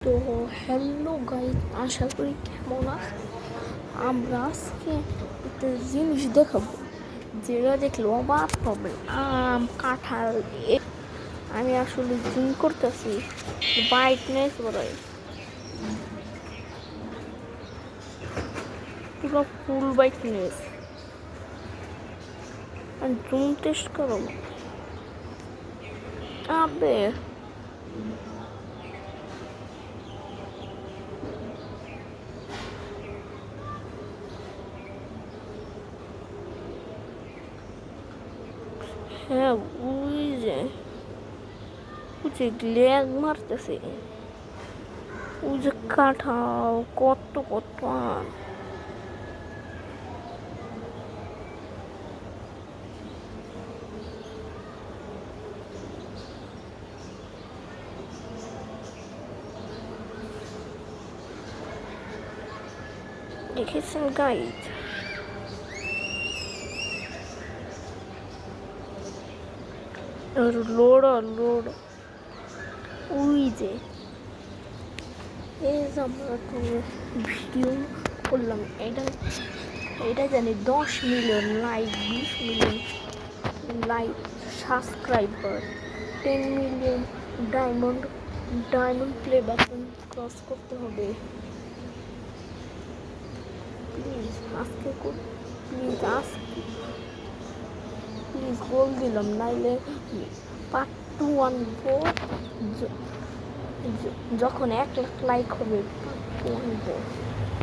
তো hello guys, আশা করি কেমন আছে। আমরা আজকে একটা জিনিস দেখাবো যেটা দেখলে অবাক হবে। আম, কাঁঠাল আমি আসলে জুম করতেছি, ব্রাইটনেস বাড়াই, পুরো ফুল ব্রাইটনেস। জুম টেস্ট করো। আবে হ্যাঁ, ওই যে ল্যাগ মারতেছে। ওই যে কাঁঠাল কত কত আম। দেখেছেন গাইড? আর লোড ওই যে এই যে আমরা ভিডিও করলাম, এটা জানি 10 million like, 20 million like, subscriber, 10 million diamond play button cross করতে হবে। প্লিজ আজকে প্লিজ বল দিলাম, নাইলে পার্ট 2 আনবো। যখন 1 লাখ লাইক হবে পার্ট 2 আনবো।